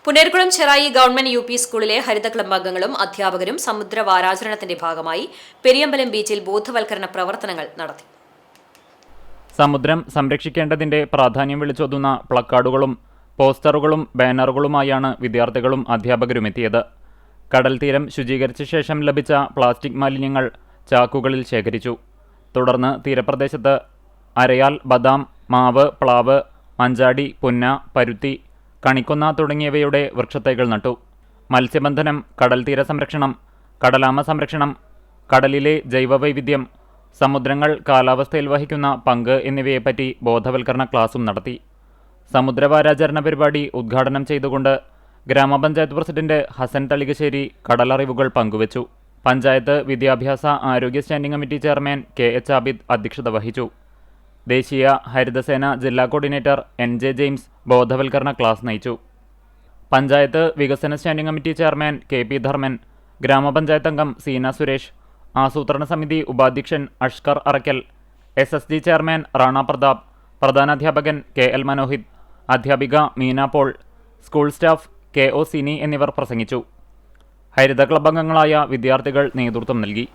Punerkulam Cherai government U P സ്കൂളിലെ ഹരിത club അംഗങ്ങളും അധ്യാപകരും സമുദ്ര വാരാചരണത്തിന്റെ ഭാഗമായി പെരിയമ്പലം ബീച്ചിൽ ബോധവൽക്കരണ പ്രവർത്തനങ്ങൾ നടത്തി. സമുദ്രം സംരക്ഷിക്കേണ്ടതിന്റെ പ്രാധാന്യം വിളിച്ചോതുന്ന പ്ലക്കാർഡുകളും പോസ്റ്ററുകളും ബാനറുകളുമായാണ് വിദ്യാർത്ഥികളും അധ്യാപകരും എത്തിയത്. കടൽത്തീരം ശുചീകരിച്ച ശേഷം ലഭിച്ച പ്ലാസ്റ്റിക് മാലിന്യങ്ങൾ ചാക്കുകളിൽ ശേഖരിച്ചു. തുടർന്ന് തീരപ്രദേശത്ത് അരയാൽ, ബദാം, മാവ്, പ്ലാവ്, മഞ്ചാടി, പുന്ന, പരുത്തി, കണിക്കൊന്ന തുടങ്ങിയവയുടെ വൃക്ഷത്തൈകൾ നട്ടു. മത്സ്യബന്ധനം, കടൽത്തീര സംരക്ഷണം, കടലാമ സംരക്ഷണം, കടലിലെ ജൈവവൈവിധ്യം, സമുദ്രങ്ങൾ കാലാവസ്ഥയിൽ വഹിക്കുന്ന പങ്ക് എന്നിവയെപ്പറ്റി ബോധവൽക്കരണ ക്ലാസും നടത്തി. സമുദ്രവാരാചരണ പരിപാടി ഉദ്ഘാടനം ചെയ്തുകൊണ്ട് ഗ്രാമപഞ്ചായത്ത് പ്രസിഡന്റ് ഹസൻ തളികശ്ശേരി കടലറിവുകൾ പങ്കുവച്ചു. പഞ്ചായത്ത് വിദ്യാഭ്യാസ ആരോഗ്യ standing committee chairman K H. Abid അധ്യക്ഷത വഹിച്ചു. ദേശീയ ഹരിതസേന ജില്ലാ കോർഡിനേറ്റർ എൻ.ജെ. ജെയിംസ് ബോധവൽക്കരണ ക്ലാസ് നയിച്ചു. പഞ്ചായത്ത് വികസന standing committee chairman K P. Dharman, ഗ്രാമപഞ്ചായത്ത് അംഗം സീന സുരേഷ്, ആസൂത്രണ സമിതി ഉപാധ്യക്ഷൻ അഷ്കർ അറക്കൽ, SSG ചെയർമാൻ റാണ പ്രതാപ്, പ്രധാനാധ്യാപകൻ കെ.എൽ. മനോഹിത്, അധ്യാപിക Meena Paul, school staff K O. Sini എന്നിവർ പ്രസംഗിച്ചു. ഹരിത ക്ലബ്ബ് അംഗങ്ങളായ വിദ്യാർത്ഥികൾ നേതൃത്വം നൽകി.